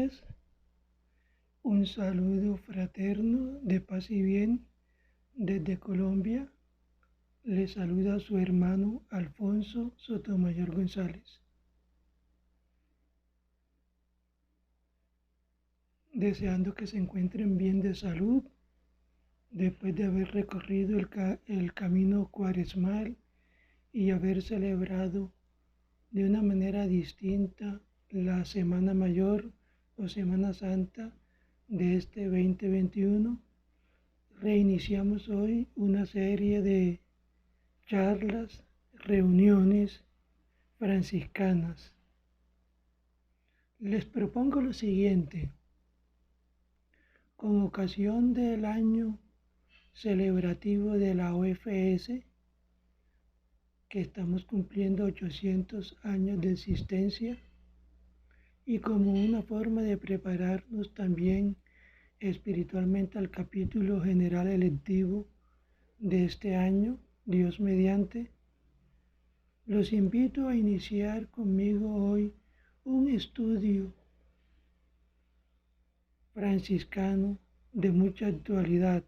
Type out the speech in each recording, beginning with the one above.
noches, un saludo fraterno de paz y bien desde Colombia. Le saluda su hermano Alfonso Sotomayor González. Deseando que se encuentren bien de salud después de haber recorrido el camino cuaresmal y haber celebrado de una manera distinta la Semana Mayor o Semana Santa de este 2021. Reiniciamos hoy una serie de charlas, reuniones franciscanas. Les propongo lo siguiente. Con ocasión del año celebrativo de la OFS, que estamos cumpliendo 800 años de existencia, y como una forma de prepararnos también espiritualmente al capítulo general electivo de este año, Dios mediante, los invito a iniciar conmigo hoy un estudio franciscano de mucha actualidad.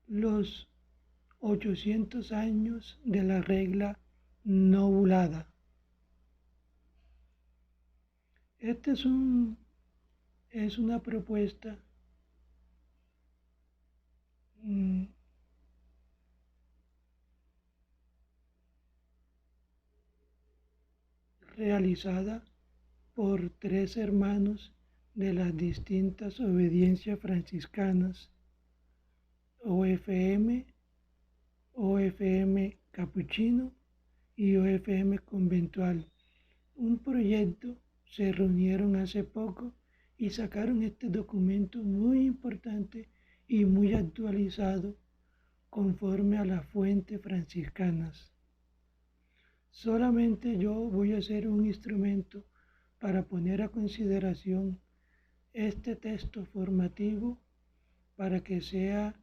Los 800 años de la regla novulada. Esta es una propuesta realizada por 3 hermanos de las distintas obediencias franciscanas, OFM, OFM Capuchino y OFM Conventual. Un proyecto, se reunieron hace poco y sacaron este documento muy importante y muy actualizado conforme a las fuentes franciscanas. Solamente yo voy a ser un instrumento para poner a consideración este texto formativo para que sea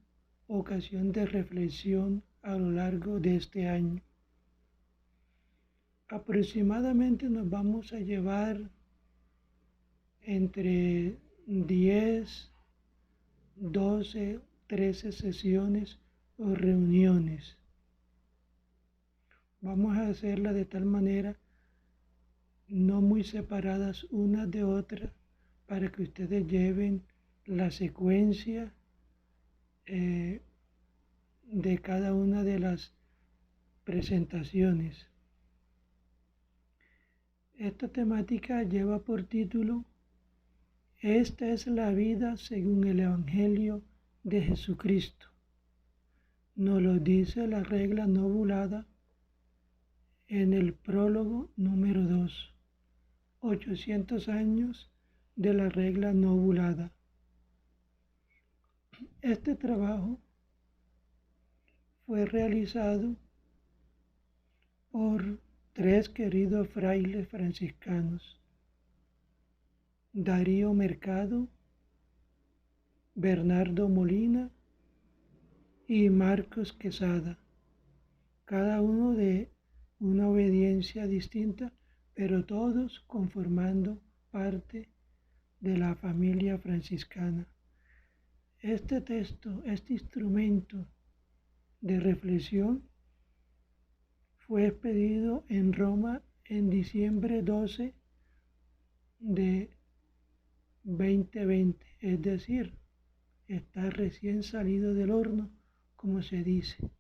ocasión de reflexión a lo largo de este año. Aproximadamente nos vamos a llevar entre 10, 12, 13 sesiones o reuniones. Vamos a hacerla de tal manera no muy separadas unas de otras para que ustedes lleven la secuencia de cada una de las presentaciones. Esta temática lleva por título Esta es la vida según el Evangelio de Jesucristo. Nos lo dice la regla novulada en el prólogo número 2, 800 años de la regla novulada. Este trabajo fue realizado por 3 queridos frailes franciscanos, Darío Mercado, Bernardo Molina y Marcos Quesada, cada uno de una obediencia distinta, pero todos conformando parte de la familia franciscana. Este texto, este instrumento de reflexión fue expedido en Roma en diciembre 12 de 2020, es decir, está recién salido del horno, como se dice.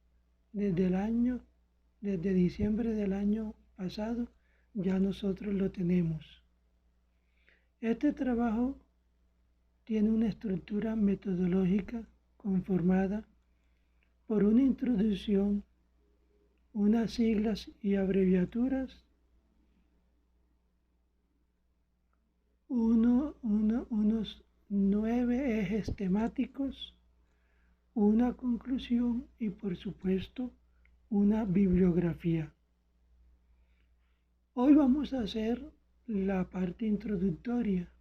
Desde diciembre del año pasado, ya nosotros lo tenemos. Este trabajo tiene una estructura metodológica conformada por una introducción, unas siglas y abreviaturas, unos 9 ejes temáticos, una conclusión y, por supuesto, una bibliografía. Hoy vamos a hacer la parte introductoria,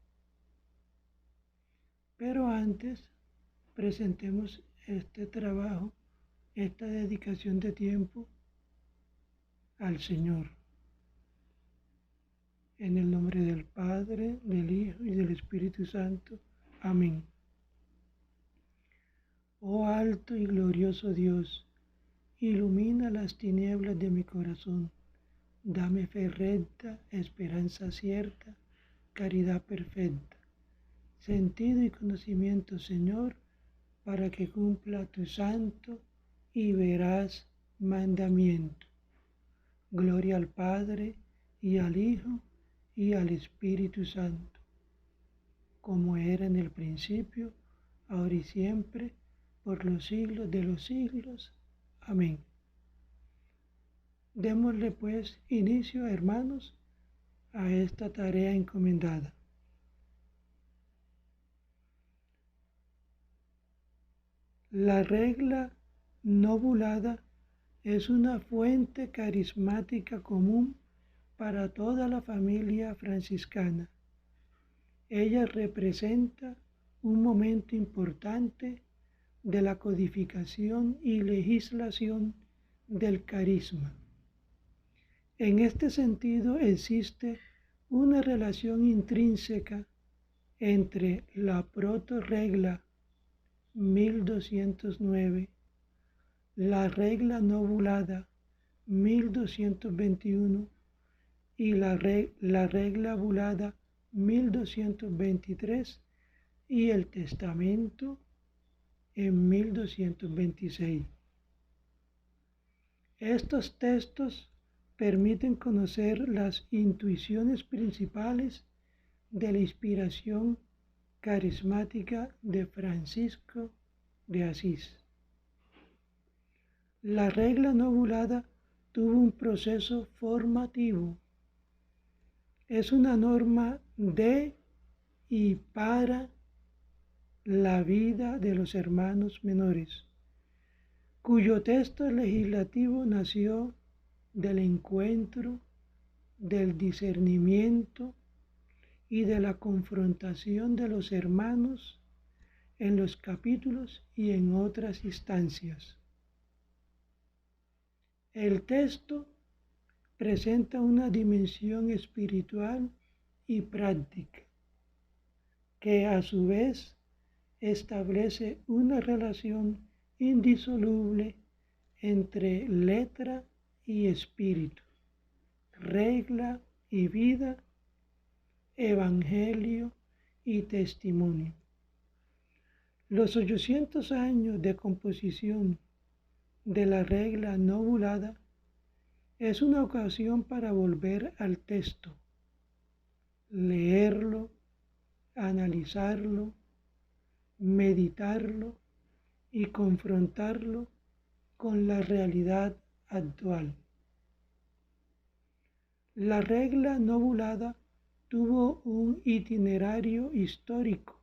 pero antes presentemos este trabajo, esta dedicación de tiempo al Señor. En el nombre del Padre, del Hijo y del Espíritu Santo. Amén. Oh alto y glorioso Dios, ilumina las tinieblas de mi corazón. Dame fe recta, esperanza cierta, caridad perfecta, sentido y conocimiento, Señor, para que cumpla tu santo y veraz mandamiento. Gloria al Padre, y al Hijo, y al Espíritu Santo, como era en el principio, ahora y siempre, por los siglos de los siglos. Amén. Démosle pues inicio, hermanos, a esta tarea encomendada. La regla novulada es una fuente carismática común para toda la familia franciscana. Ella representa un momento importante de la codificación y legislación del carisma. En este sentido existe una relación intrínseca entre la proto-regla 1209, la regla novulada 1221 y la regla bulada 1223 y el testamento en 1226. Estos textos permiten conocer las intuiciones principales de la inspiración carismática de Francisco de Asís. La regla novulada tuvo un proceso formativo. Es una norma de y para la vida de los hermanos menores, cuyo texto legislativo nació del encuentro, del discernimiento y de la confrontación de los hermanos en los capítulos y en otras instancias. El texto presenta una dimensión espiritual y práctica, que a su vez establece una relación indisoluble entre letra y espíritu, regla y vida, evangelio y testimonio. Los 800 años de composición de la regla novulada es una ocasión para volver al texto, leerlo, analizarlo, meditarlo y confrontarlo con la realidad actual. La regla novulada tuvo un itinerario histórico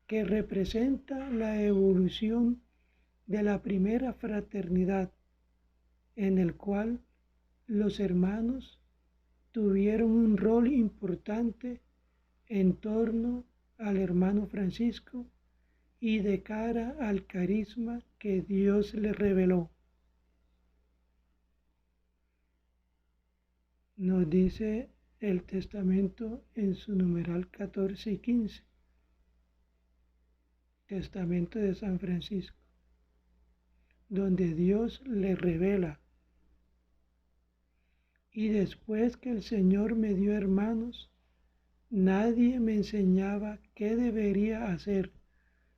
que representa la evolución de la primera fraternidad, en el cual los hermanos tuvieron un rol importante en torno al hermano Francisco y de cara al carisma que Dios le reveló. Nos dice el testamento en su numeral 14 y 15, testamento de San Francisco, donde Dios le revela: y después que el Señor me dio hermanos, nadie me enseñaba qué debería hacer,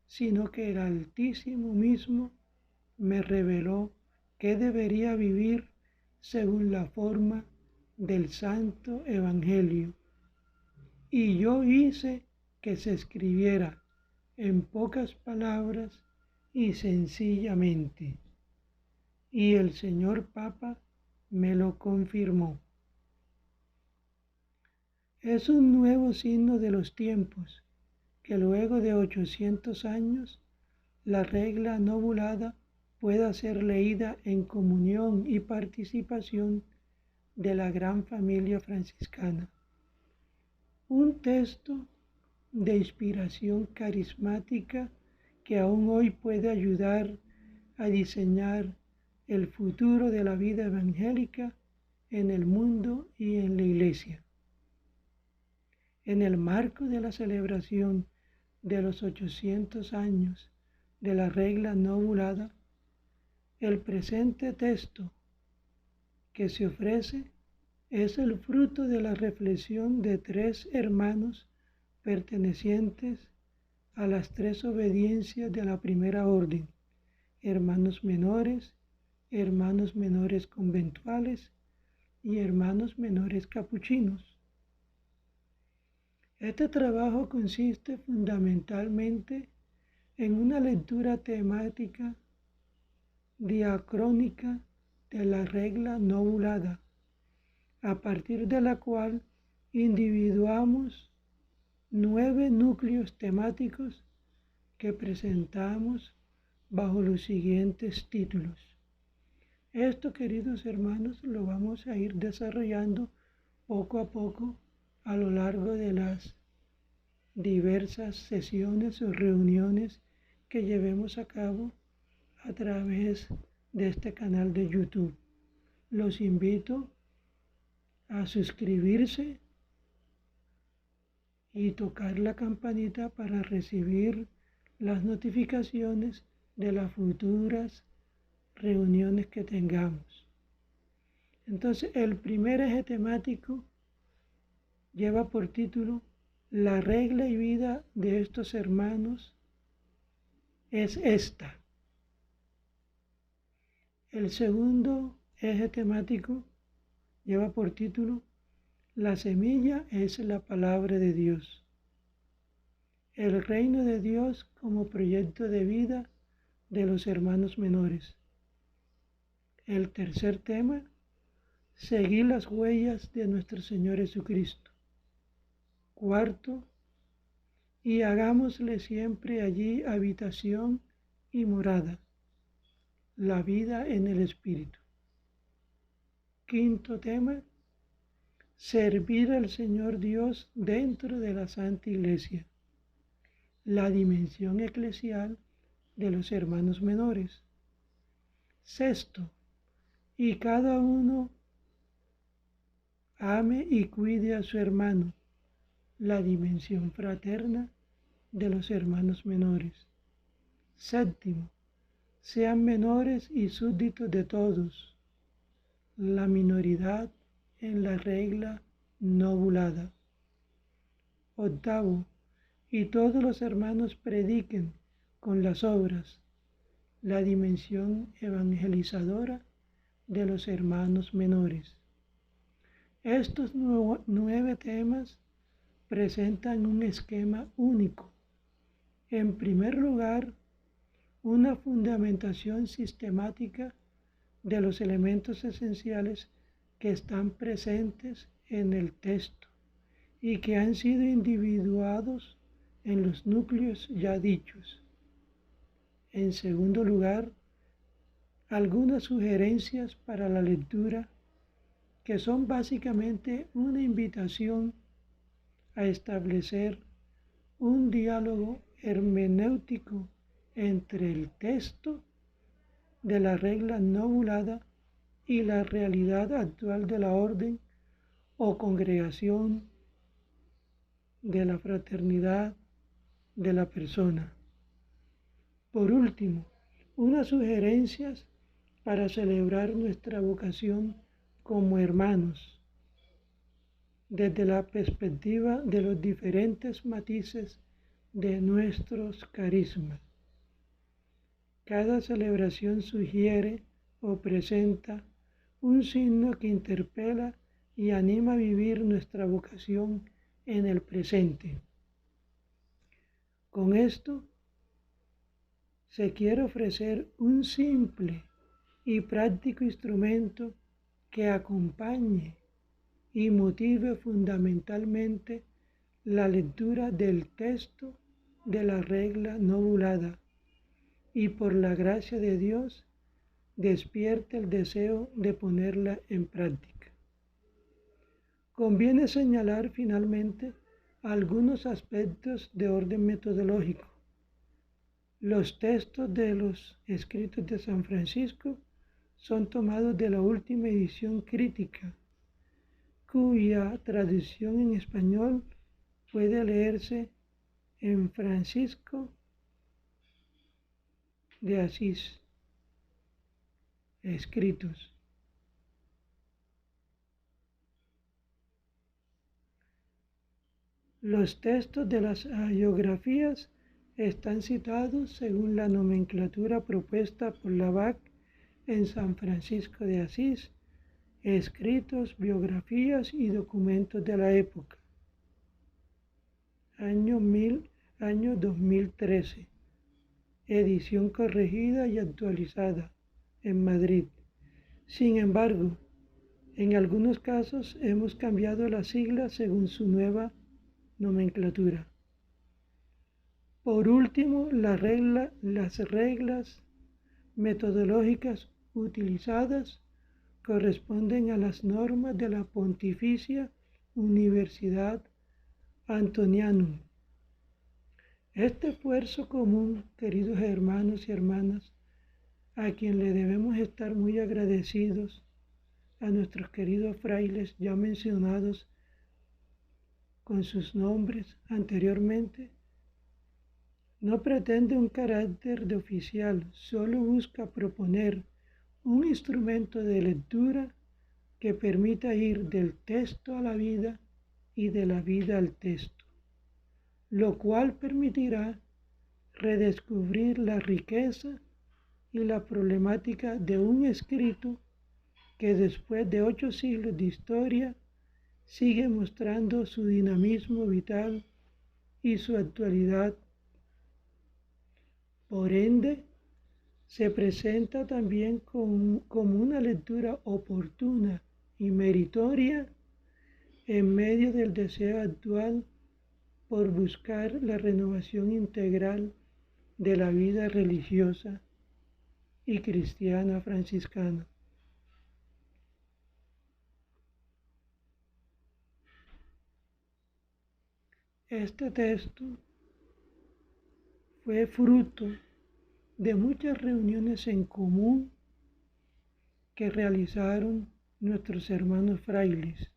sino que el Altísimo mismo me reveló qué debería vivir según la forma del Santo Evangelio. Y yo hice que se escribiera en pocas palabras y sencillamente. Y el señor Papa me lo confirmó. Es un nuevo signo de los tiempos, que luego de 800 años, la regla novulada pueda ser leída en comunión y participación de la gran familia franciscana. Un texto de inspiración carismática que aún hoy puede ayudar a diseñar el futuro de la vida evangélica en el mundo y en la Iglesia. en el marco de la celebración de los 800 años de la regla no ovulada, el presente texto que se ofrece es el fruto de la reflexión de 3 hermanos pertenecientes a las 3 obediencias de la primera orden: hermanos menores conventuales y hermanos menores capuchinos. Este trabajo consiste fundamentalmente en una lectura temática diacrónica de la regla no ovulada, a partir de la cual individuamos 9 núcleos temáticos que presentamos bajo los siguientes títulos. Esto, queridos hermanos, lo vamos a ir desarrollando poco a poco a lo largo de las diversas sesiones o reuniones que llevemos a cabo a través de este canal de YouTube. Los invito a suscribirse y tocar la campanita para recibir las notificaciones de las futuras reuniones que tengamos. Entonces, el primer eje temático lleva por título La regla y vida de estos hermanos es esta. El segundo eje temático lleva por título La semilla es la palabra de Dios. El reino de Dios como proyecto de vida de los hermanos menores. El tercer tema, seguir las huellas de nuestro Señor Jesucristo. Cuarto, y hagámosle siempre allí habitación y morada, la vida en el Espíritu. Quinto tema, servir al Señor Dios dentro de la Santa Iglesia, la dimensión eclesial de los hermanos menores. Sexto, y cada uno ame y cuide a su hermano, la dimensión fraterna de los hermanos menores. Séptimo, sean menores y súbditos de todos, la minoridad en la regla no ovulada. Octavo, y todos los hermanos prediquen con las obras, la dimensión evangelizadora de los hermanos menores. Estos 9 temas presentan un esquema único. En primer lugar, una fundamentación sistemática de los elementos esenciales que están presentes en el texto y que han sido individuados en los núcleos ya dichos. En segundo lugar, algunas sugerencias para la lectura que son básicamente una invitación a establecer un diálogo hermenéutico entre el texto de la regla no ovulada y la realidad actual de la orden o congregación de la fraternidad de la persona. Por último, unas sugerencias para celebrar nuestra vocación como hermanos desde la perspectiva de los diferentes matices de nuestros carismas. Cada celebración sugiere o presenta un signo que interpela y anima a vivir nuestra vocación en el presente. Con esto se quiere ofrecer un simple y práctico instrumento que acompañe y motive fundamentalmente la lectura del texto de la regla no ovulada y por la gracia de Dios despierte el deseo de ponerla en práctica. Conviene señalar finalmente algunos aspectos de orden metodológico. Los textos de los escritos de San Francisco son tomados de la última edición crítica, cuya traducción en español puede leerse en Francisco de Asís, escritos. Los textos de las hagiografías están citados según la nomenclatura propuesta por Lavac en San Francisco de Asís, escritos, biografías y documentos de la época. Año 2013, edición corregida y actualizada en Madrid. Sin embargo, en algunos casos hemos cambiado las siglas según su nueva nomenclatura. Por último, las reglas metodológicas utilizadas corresponden a las normas de la Pontificia Universidad Antonianum. Este esfuerzo común, queridos hermanos y hermanas, a quien le debemos estar muy agradecidos, a nuestros queridos frailes ya mencionados con sus nombres anteriormente, no pretende un carácter de oficial, solo busca proponer un instrumento de lectura que permita ir del texto a la vida y de la vida al texto, lo cual permitirá redescubrir la riqueza y la problemática de un escrito que después de 8 siglos de historia sigue mostrando su dinamismo vital y su actualidad. Por ende, se presenta también como una lectura oportuna y meritoria en medio del deseo actual por buscar la renovación integral de la vida religiosa y cristiana franciscana. Este texto fue fruto de muchas reuniones en común que realizaron nuestros hermanos frailes,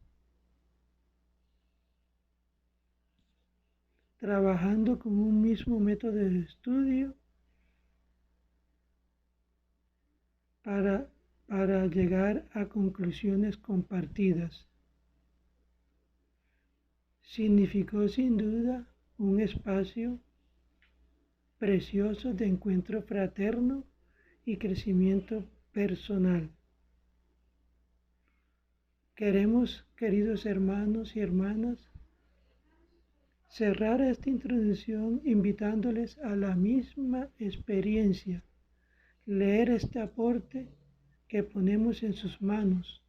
trabajando con un mismo método de estudio para llegar a conclusiones compartidas. Significó sin duda un espacio precioso de encuentro fraterno y crecimiento personal. Queremos, queridos hermanos y hermanas, cerrar esta introducción invitándoles a la misma experiencia, leer este aporte que ponemos en sus manos,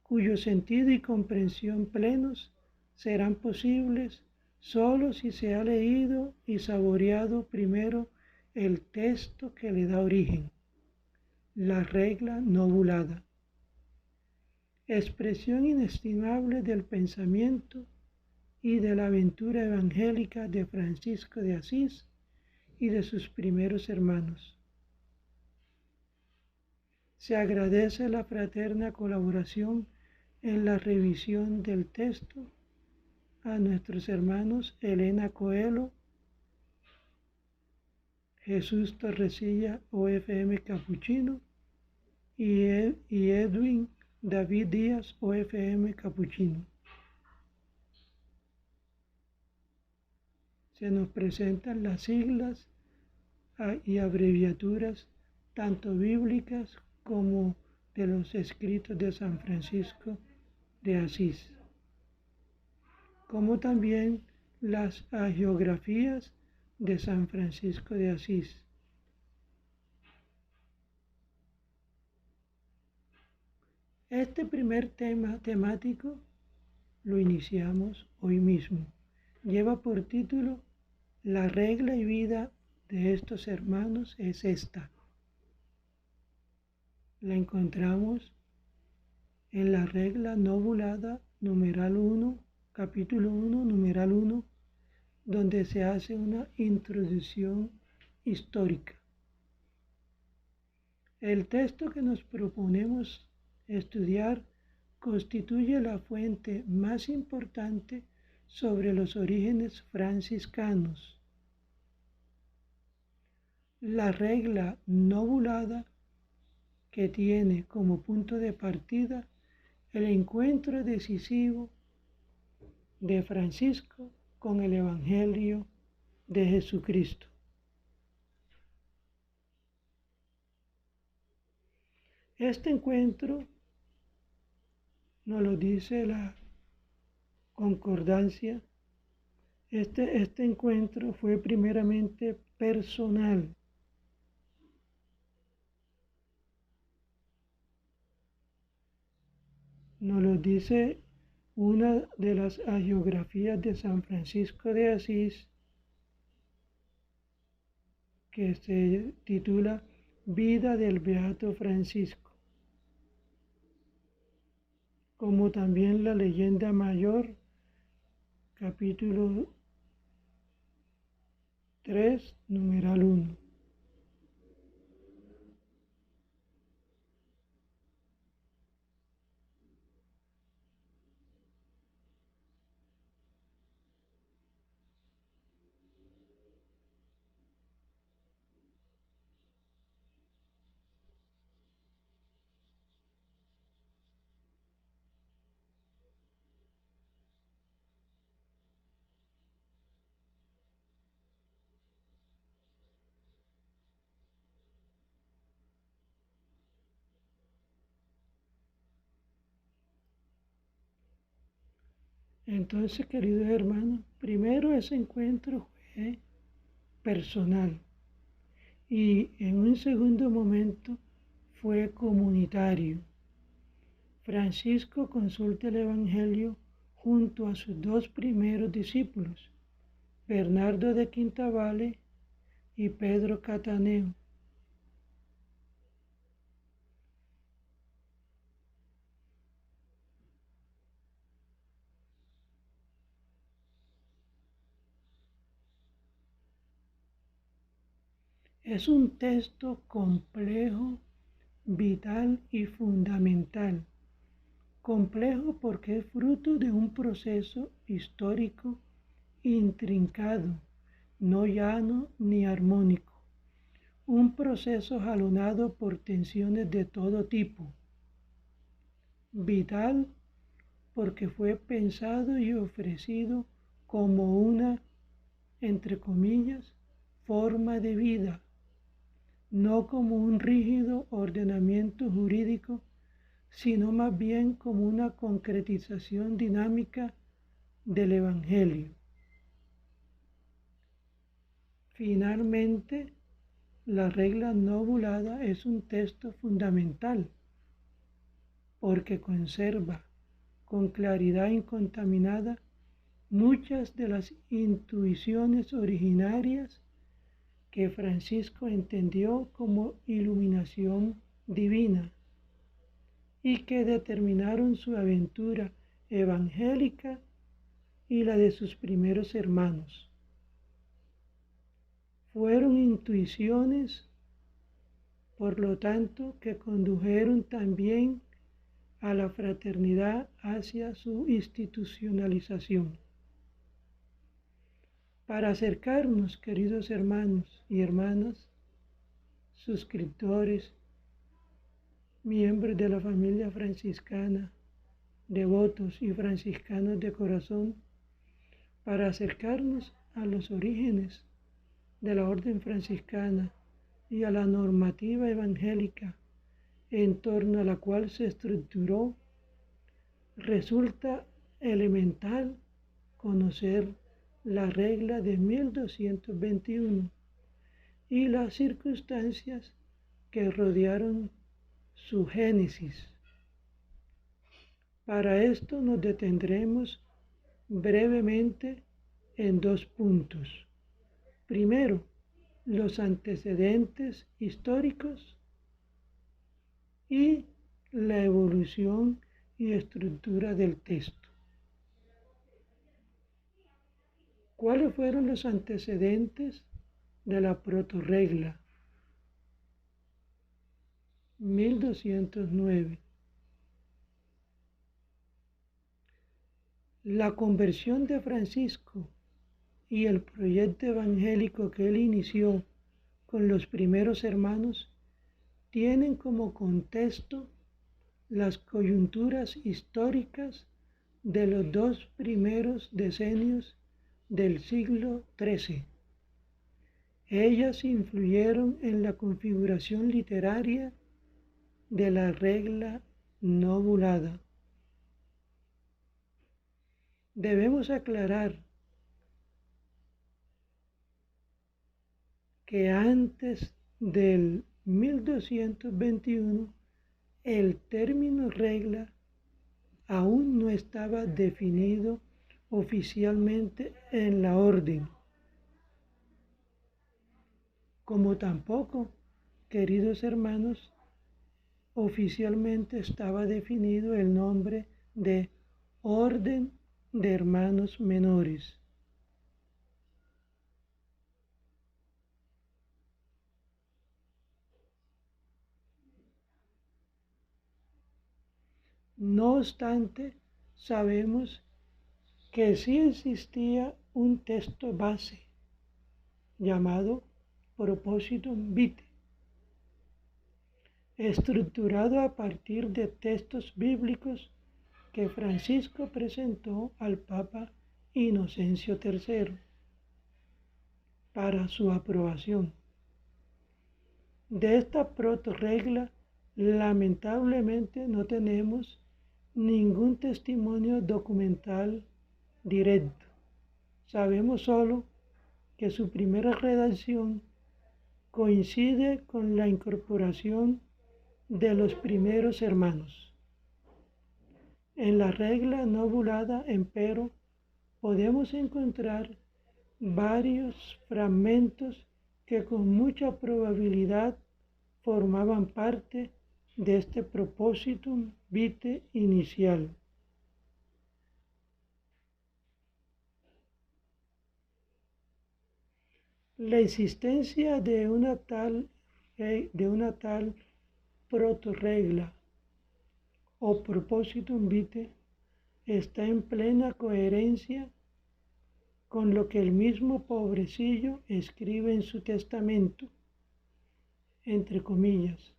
cuyo sentido y comprensión plenos serán posibles solo si se ha leído y saboreado primero el texto que le da origen, la regla novulada, expresión inestimable del pensamiento y de la aventura evangélica de Francisco de Asís y de sus primeros hermanos. Se agradece la fraterna colaboración en la revisión del texto a nuestros hermanos Elena Coelho, Jesús Torrecilla, OFM Capuchino, y Edwin David Díaz, OFM Capuchino. Se nos presentan las siglas y abreviaturas tanto bíblicas como de los escritos de San Francisco de Asís, como también las hagiografías de San Francisco de Asís. Este primer tema temático lo iniciamos hoy mismo. Lleva por título La regla y vida de estos hermanos es esta. La encontramos en la regla novulada, numeral 1, capítulo 1, numeral 1, donde se hace una introducción histórica. El texto que nos proponemos estudiar constituye la fuente más importante sobre los orígenes franciscanos. La regla nobulada que tiene como punto de partida el encuentro decisivo de Francisco con el Evangelio de Jesucristo. Este encuentro nos lo dice la concordancia. Este encuentro fue primeramente personal. Nos lo dice una de las hagiografías de San Francisco de Asís, que se titula Vida del Beato Francisco, como también la leyenda mayor, capítulo 3, numeral 1. Entonces, queridos hermanos, primero ese encuentro fue personal y en un segundo momento fue comunitario. Francisco consulta el Evangelio junto a sus dos primeros discípulos, Bernardo de Quintavalle y Pedro Cataneo. Es un texto complejo, vital y fundamental. Complejo porque es fruto de un proceso histórico intrincado, no llano ni armónico. Un proceso jalonado por tensiones de todo tipo. Vital porque fue pensado y ofrecido como una, entre comillas, forma de vida, no como un rígido ordenamiento jurídico, sino más bien como una concretización dinámica del Evangelio. Finalmente, la regla nobulada es un texto fundamental porque conserva con claridad incontaminada muchas de las intuiciones originarias que Francisco entendió como iluminación divina y que determinaron su aventura evangélica y la de sus primeros hermanos. Fueron intuiciones, por lo tanto, que condujeron también a la fraternidad hacia su institucionalización. Para acercarnos, queridos hermanos y hermanas, suscriptores, miembros de la familia franciscana, devotos y franciscanos de corazón, para acercarnos a los orígenes de la orden franciscana y a la normativa evangélica en torno a la cual se estructuró, resulta elemental conocer la regla de 1221 y las circunstancias que rodearon su génesis. Para esto nos detendremos brevemente en dos puntos. Primero, los antecedentes históricos y la evolución y estructura del texto. ¿Cuáles fueron los antecedentes de la protorregla? 1209. La conversión de Francisco y el proyecto evangélico que él inició con los primeros hermanos tienen como contexto las coyunturas históricas de los 2 primeros decenios del siglo XIII. Ellas influyeron en la configuración literaria de la regla nobulada. Debemos aclarar que antes del 1221 el término regla aún no estaba definido oficialmente en la orden, como tampoco, queridos hermanos, oficialmente estaba definido el nombre de Orden de Hermanos Menores. No obstante, sabemos que sí existía un texto base llamado Propositum Vitae, estructurado a partir de textos bíblicos que Francisco presentó al Papa Inocencio III para su aprobación. De esta protorregla, lamentablemente no tenemos ningún testimonio documental directo. Sabemos solo que su primera redacción coincide con la incorporación de los primeros hermanos. En la regla nobulada, empero, podemos encontrar varios fragmentos que con mucha probabilidad formaban parte de este Propositum Vitae inicial. La existencia de una tal protorregla o Propositum Vitae está en plena coherencia con lo que el mismo pobrecillo escribe en su testamento, entre comillas.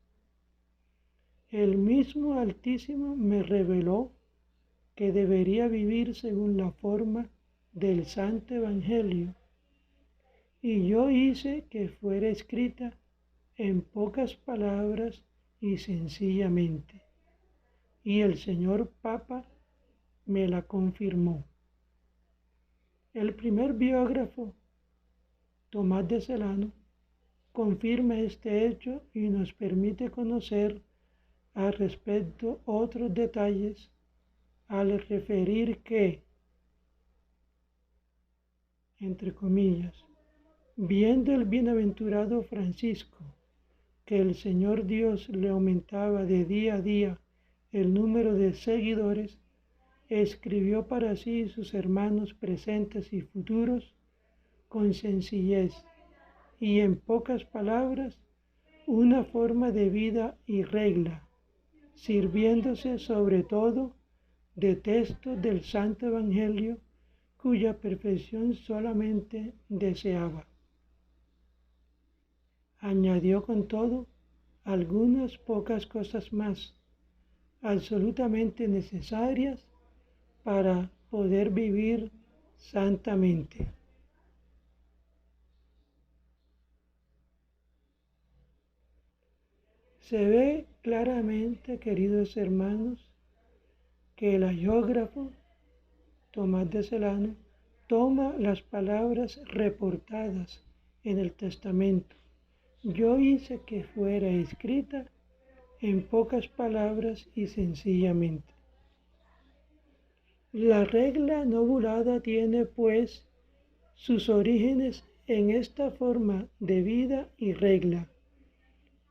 El mismo Altísimo me reveló que debería vivir según la forma del Santo Evangelio, y yo hice que fuera escrita en pocas palabras y sencillamente, y el señor Papa me la confirmó. El primer biógrafo, Tomás de Celano, confirma este hecho y nos permite conocer al respecto otros detalles al referir que, entre comillas, viendo el bienaventurado Francisco que el Señor Dios le aumentaba de día a día el número de seguidores, escribió para sí y sus hermanos presentes y futuros con sencillez y en pocas palabras una forma de vida y regla, sirviéndose sobre todo de textos del Santo Evangelio cuya perfección solamente deseaba. Añadió con todo algunas pocas cosas más, absolutamente necesarias para poder vivir santamente. Se ve claramente, queridos hermanos, que el hagiógrafo Tomás de Celano toma las palabras reportadas en el testamento. Yo hice que fuera escrita en pocas palabras y sencillamente. La regla nobulada tiene, pues, sus orígenes en esta forma de vida y regla,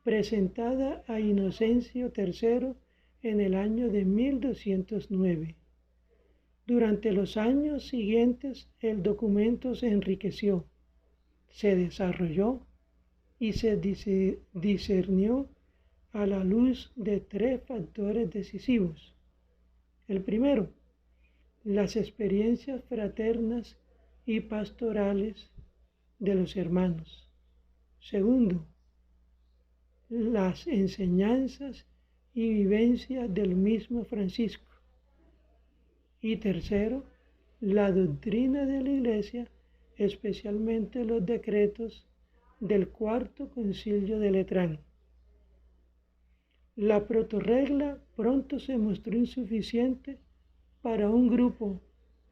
presentada a Inocencio III en el año de 1209. Durante los años siguientes el documento se enriqueció, se desarrolló y se discernió a la luz de 3 factores decisivos. El primero, las experiencias fraternas y pastorales de los hermanos. Segundo, las enseñanzas y vivencias del mismo Francisco. Y tercero, la doctrina de la Iglesia, especialmente los decretos del Cuarto Concilio de Letrán. La protorregla pronto se mostró insuficiente para un grupo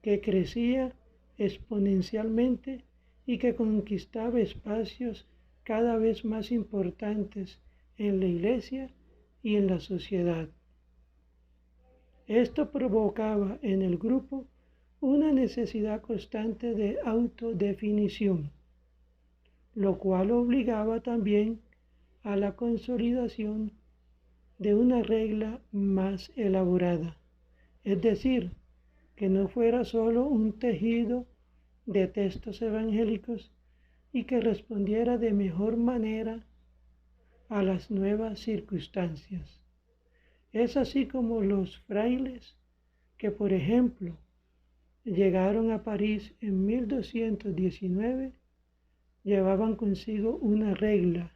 que crecía exponencialmente y que conquistaba espacios cada vez más importantes en la Iglesia y en la sociedad. Esto provocaba en el grupo una necesidad constante de autodefinición, lo cual obligaba también a la consolidación de una regla más elaborada, es decir, que no fuera solo un tejido de textos evangélicos y que respondiera de mejor manera a las nuevas circunstancias. Es así como los frailes que, por ejemplo, llegaron a París en 1219, llevaban consigo una regla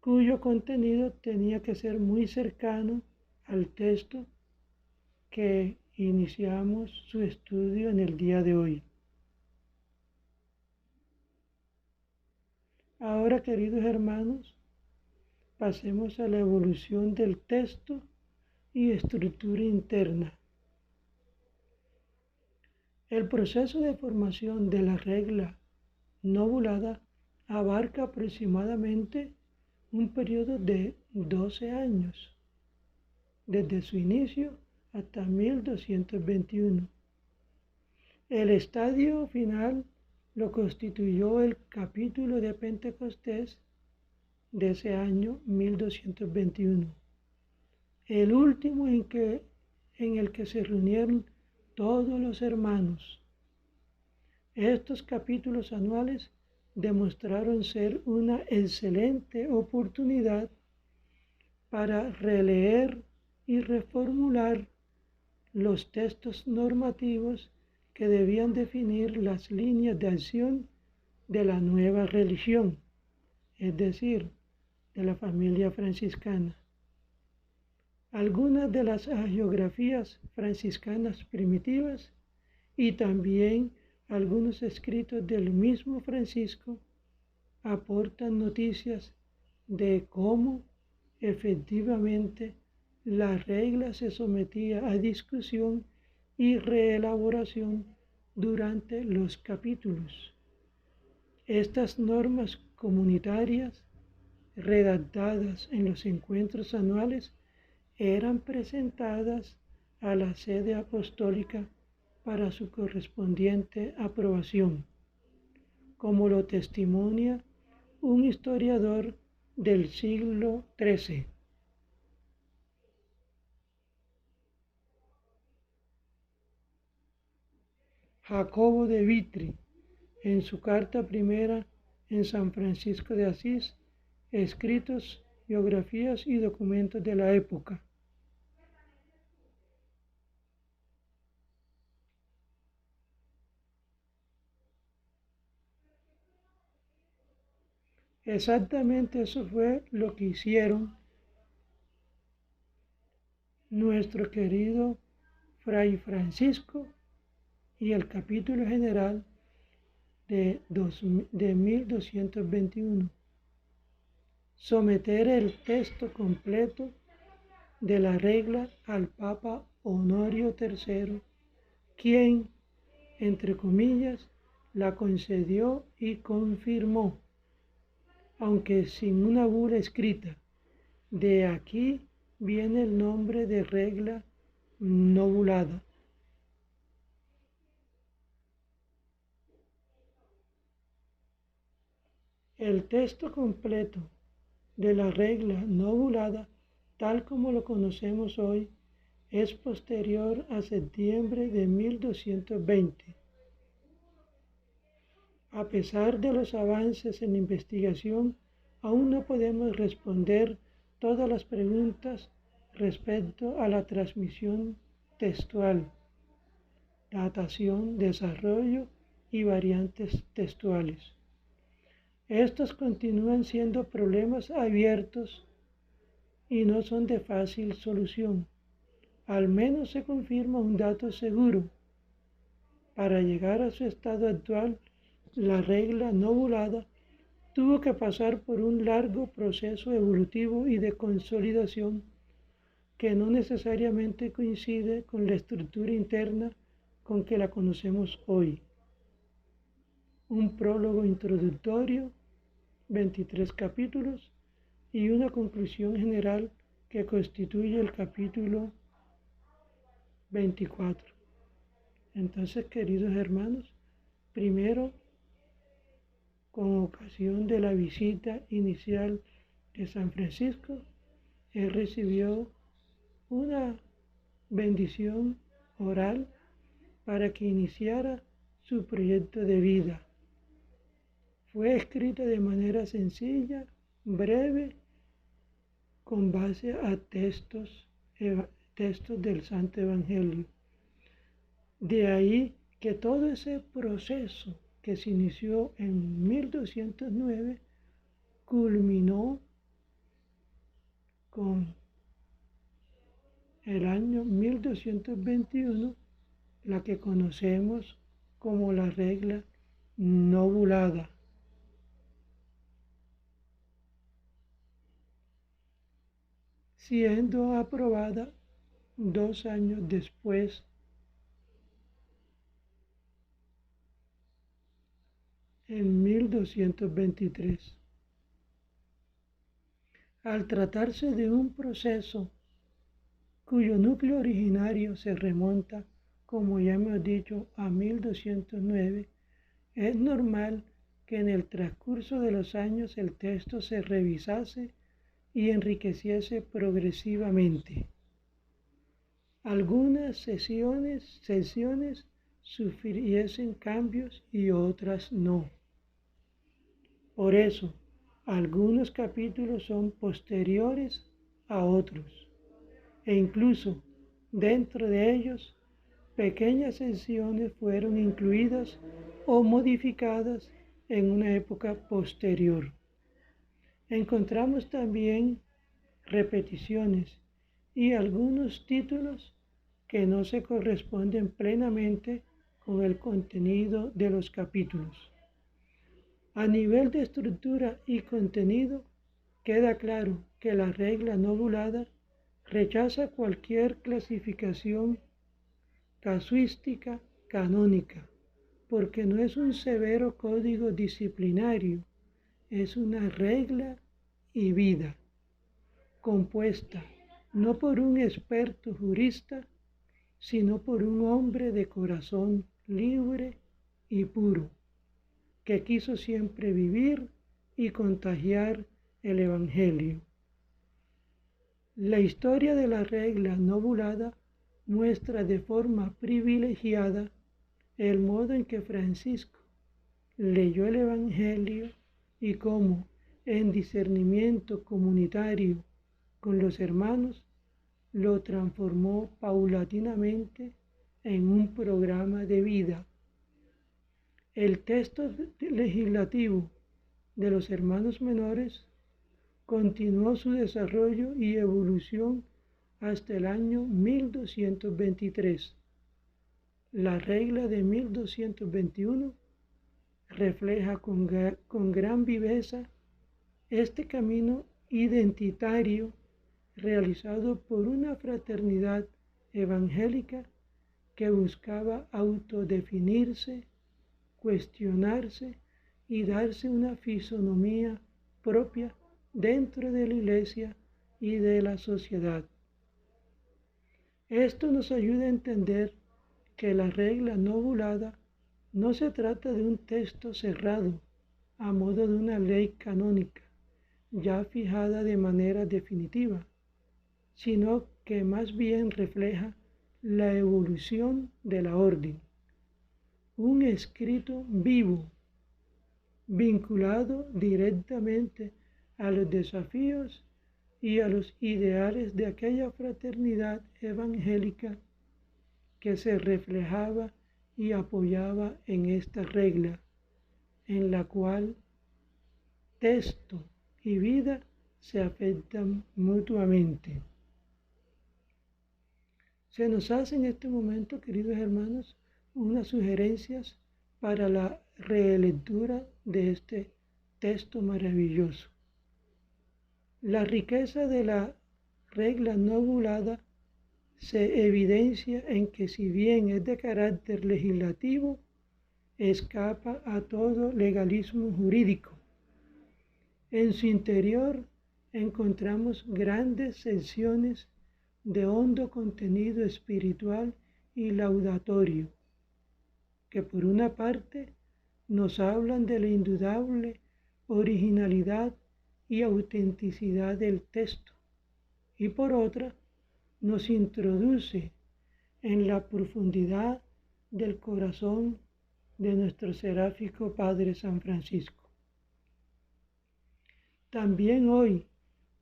cuyo contenido tenía que ser muy cercano al texto que iniciamos su estudio en el día de hoy. Ahora, queridos hermanos, pasemos a la evolución del texto y estructura interna. El proceso de formación de la regla novulada abarca aproximadamente un periodo de 12 años, desde su inicio hasta 1221. El estadio final lo constituyó el capítulo de Pentecostés de ese año 1221, el último en el que se reunieron todos los hermanos. Estos capítulos anuales demostraron ser una excelente oportunidad para releer y reformular los textos normativos que debían definir las líneas de acción de la nueva religión, es decir, de la familia franciscana. Algunas de las hagiografías franciscanas primitivas y también algunos escritos del mismo Francisco aportan noticias de cómo efectivamente la regla se sometía a discusión y reelaboración durante los capítulos. Estas normas comunitarias redactadas en los encuentros anuales eran presentadas a la sede apostólica para su correspondiente aprobación, como lo testimonia un historiador del siglo XIII. Jacobo de Vitri, en su carta primera en San Francisco de Asís, escritos, biografías y documentos de la época. Exactamente eso fue lo que hicieron nuestro querido Fray Francisco y el capítulo general de 1221. Someter el texto completo de la regla al Papa Honorio III, quien, entre comillas, la concedió y confirmó, aunque sin una bula escrita. De aquí viene el nombre de regla novulada. El texto completo de la regla novulada, tal como lo conocemos hoy, es posterior a septiembre de 1220. A pesar de los avances en investigación, aún no podemos responder todas las preguntas respecto a la transmisión textual, datación, desarrollo y variantes textuales. Estos continúan siendo problemas abiertos y no son de fácil solución. Al menos se confirma un dato seguro. Para llegar a su estado actual, la regla no bulada tuvo que pasar por un largo proceso evolutivo y de consolidación que no necesariamente coincide con la estructura interna con que la conocemos hoy. Un prólogo introductorio, 23 capítulos, y una conclusión general que constituye el capítulo 24. Entonces, queridos hermanos, primero, con ocasión de la visita inicial de San Francisco, él recibió una bendición oral para que iniciara su proyecto de vida. Fue escrita de manera sencilla, breve, con base a textos del Santo Evangelio. De ahí que todo ese proceso que se inició en 1209 culminó con el año 1221, la que conocemos como la regla no bulada. Siendo aprobada 2 años después, en 1223. Al tratarse de un proceso cuyo núcleo originario se remonta, como ya hemos dicho, a 1209, es normal que en el transcurso de los años el texto se revisase y enriqueciese progresivamente. Algunas sesiones sufriesen cambios y otras no. Por eso, algunos capítulos son posteriores a otros, e incluso dentro de ellos, pequeñas sesiones fueron incluidas o modificadas en una época posterior. Encontramos también repeticiones y algunos títulos que no se corresponden plenamente con el contenido de los capítulos. A nivel de estructura y contenido, queda claro que la regla no bulada rechaza cualquier clasificación casuística canónica, porque no es un severo código disciplinario, es una regla y vida, compuesta no por un experto jurista, sino por un hombre de corazón libre y puro, que quiso siempre vivir y contagiar el Evangelio. La historia de la regla no bulada muestra de forma privilegiada el modo en que Francisco leyó el Evangelio y cómo, en discernimiento comunitario con los hermanos, lo transformó paulatinamente en un programa de vida. El texto legislativo de los hermanos menores continuó su desarrollo y evolución hasta el año 1223. La regla de 1221 refleja con gran viveza este camino identitario realizado por una fraternidad evangélica que buscaba autodefinirse, cuestionarse y darse una fisonomía propia dentro de la Iglesia y de la sociedad. Esto nos ayuda a entender que la regla no bulada no se trata de un texto cerrado a modo de una ley canónica ya fijada de manera definitiva, sino que más bien refleja la evolución de la orden, un escrito vivo, vinculado directamente a los desafíos y a los ideales de aquella fraternidad evangélica que se reflejaba y apoyaba en esta regla, en la cual texto y vida se afectan mutuamente. Se nos hace en este momento, queridos hermanos, unas sugerencias para la relectura de este texto maravilloso. La riqueza de la regla no ovulada se evidencia en que, si bien es de carácter legislativo, escapa a todo legalismo jurídico. En su interior encontramos grandes secciones de hondo contenido espiritual y laudatorio, que por una parte nos hablan de la indudable originalidad y autenticidad del texto, y por otra nos introduce en la profundidad del corazón de nuestro seráfico Padre San Francisco. También hoy,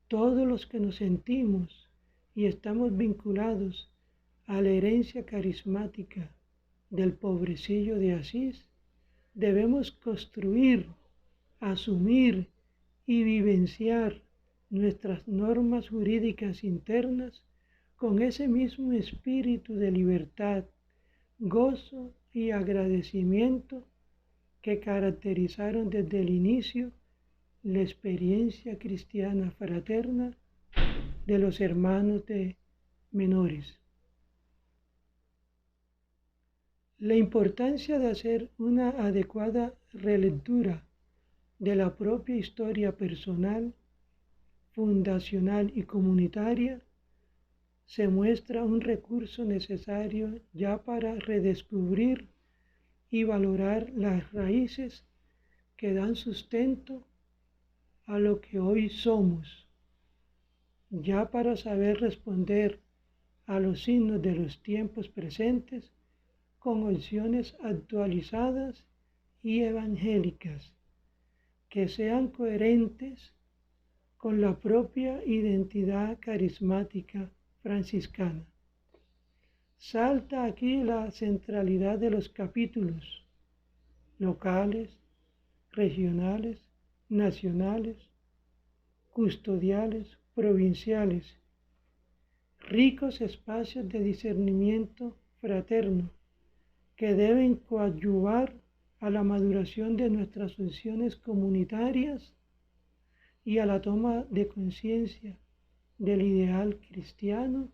todos los que nos sentimos y estamos vinculados a la herencia carismática del pobrecillo de Asís, debemos construir, asumir y vivenciar nuestras normas jurídicas internas con ese mismo espíritu de libertad, gozo y agradecimiento que caracterizaron desde el inicio la experiencia cristiana fraterna de los hermanos menores. La importancia de hacer una adecuada relectura de la propia historia personal, fundacional y comunitaria se muestra un recurso necesario ya para redescubrir y valorar las raíces que dan sustento a lo que hoy somos, ya para saber responder a los signos de los tiempos presentes con opciones actualizadas y evangélicas que sean coherentes con la propia identidad carismática franciscana. Salta aquí la centralidad de los capítulos locales, regionales, nacionales, custodiales, provinciales, ricos espacios de discernimiento fraterno que deben coadyuvar a la maduración de nuestras funciones comunitarias y a la toma de conciencia del ideal cristiano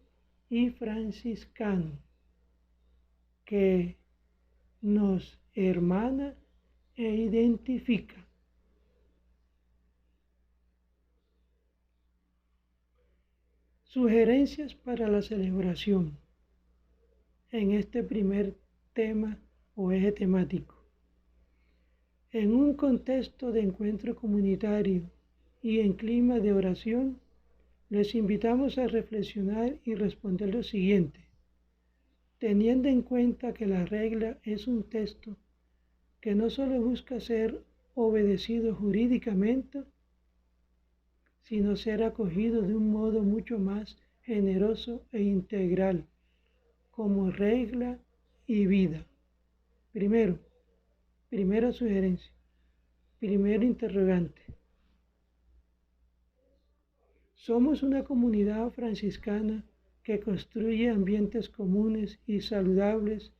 y franciscano que nos hermana e identifica. Sugerencias para la celebración en este primer tema o eje temático. En un contexto de encuentro comunitario y en clima de oración, les invitamos a reflexionar y responder lo siguiente. Teniendo en cuenta que la regla es un texto que no solo busca ser obedecido jurídicamente, sino ser acogido de un modo mucho más generoso e integral, como regla y vida. Primera sugerencia, primer interrogante. Somos una comunidad franciscana que construye ambientes comunes y saludables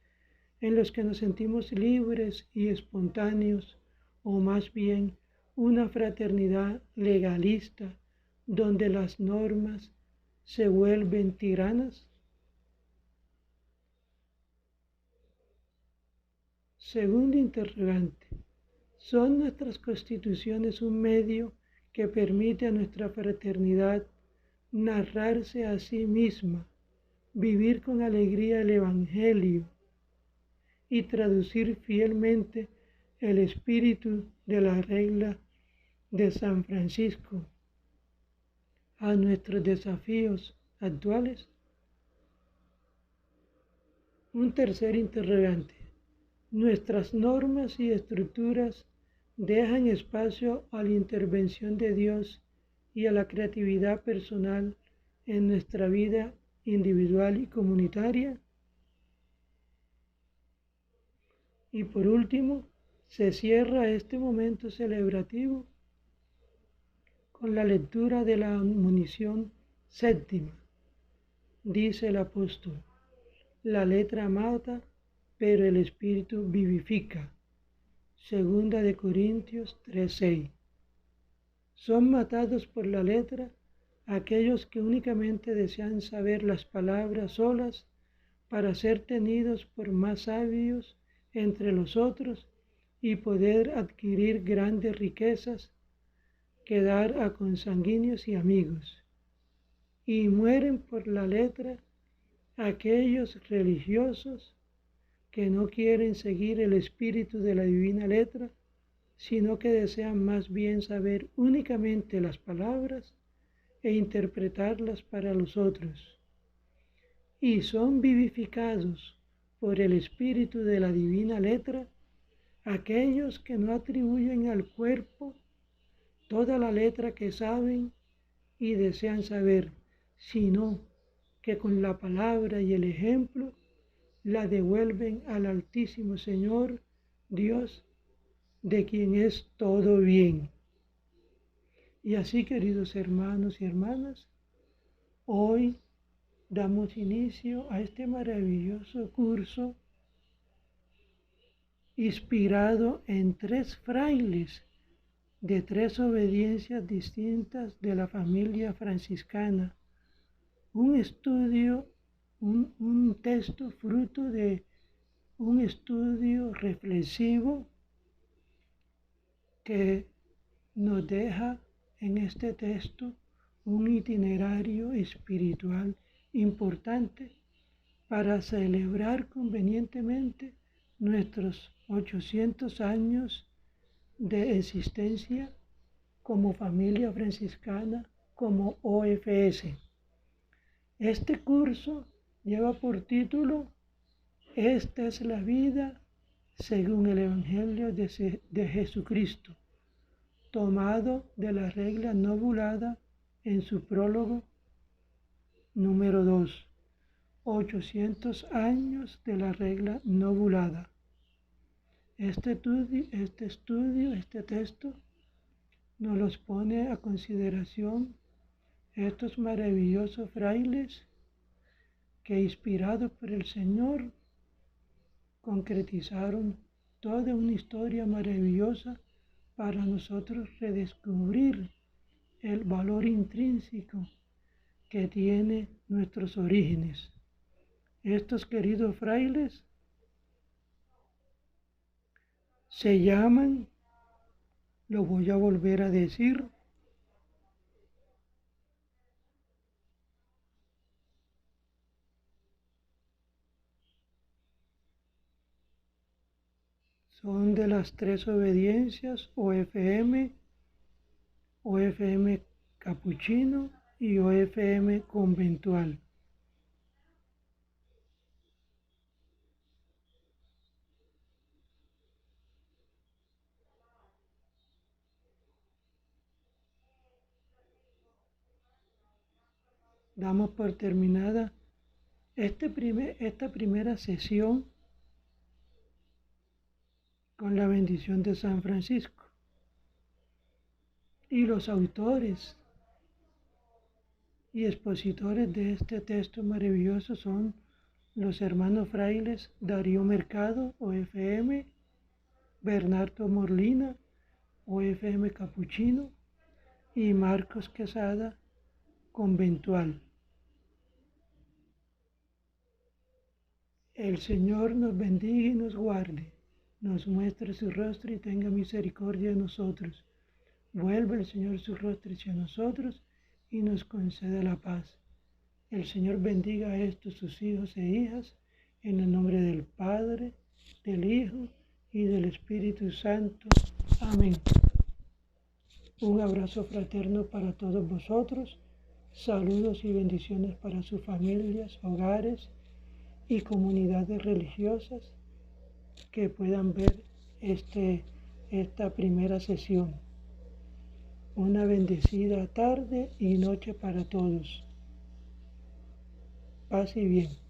en los que nos sentimos libres y espontáneos, o más bien una fraternidad legalista donde las normas se vuelven tiranas. Segundo interrogante. ¿Son nuestras constituciones un medio que permite a nuestra fraternidad narrarse a sí misma, vivir con alegría el Evangelio y traducir fielmente el espíritu de la regla de San Francisco a nuestros desafíos actuales? Un tercer interrogante. ¿Nuestras normas y estructuras dejan espacio a la intervención de Dios y a la creatividad personal en nuestra vida individual y comunitaria? Y por último, se cierra este momento celebrativo con la lectura de la admonición séptima. Dice el apóstol: la letra mata, pero el espíritu vivifica. Segunda de Corintios 3:6. Son matados por la letra aquellos que únicamente desean saber las palabras solas para ser tenidos por más sabios entre los otros y poder adquirir grandes riquezas que dar a consanguíneos y amigos. Y mueren por la letra aquellos religiosos que no quieren seguir el espíritu de la divina letra, sino que desean más bien saber únicamente las palabras e interpretarlas para los otros. Y son vivificados por el espíritu de la divina letra aquellos que no atribuyen al cuerpo toda la letra que saben y desean saber, sino que con la palabra y el ejemplo la devuelven al Altísimo Señor, Dios, de quien es todo bien. Y así, queridos hermanos y hermanas, hoy damos inicio a este maravilloso curso inspirado en 3 frailes de 3 obediencias distintas de la familia franciscana. Un estudio, un texto fruto de un estudio reflexivo que nos deja en este texto un itinerario espiritual importante para celebrar convenientemente nuestros 800 años de existencia como familia franciscana, como OFS. Este curso lleva por título Esta es la vida según el Evangelio de Jesucristo, tomado de la regla novulada en su prólogo número 2, 800 años de la regla novulada. Este texto nos los pone a consideración estos maravillosos frailes que, inspirados por el Señor, concretizaron toda una historia maravillosa para nosotros redescubrir el valor intrínseco que tiene nuestros orígenes. Estos queridos frailes se llaman, lo voy a volver a decir, son de las 3 obediencias, OFM, OFM capuchino y OFM conventual. Damos por terminada esta primera sesión con la bendición de San Francisco. Y los autores y expositores de este texto maravilloso son los hermanos frailes Darío Mercado, OFM, Bernardo Morlina, OFM capuchino, y Marcos Quesada, conventual. El Señor nos bendiga y nos guarde, nos muestre su rostro y tenga misericordia de nosotros. Vuelva el Señor su rostro hacia nosotros y nos conceda la paz. El Señor bendiga a estos sus hijos e hijas, en el nombre del Padre, del Hijo y del Espíritu Santo. Amén. Un abrazo fraterno para todos vosotros. Saludos y bendiciones para sus familias, hogares y comunidades religiosas que puedan ver esta primera sesión. Una bendecida tarde y noche para todos. Paz y bien.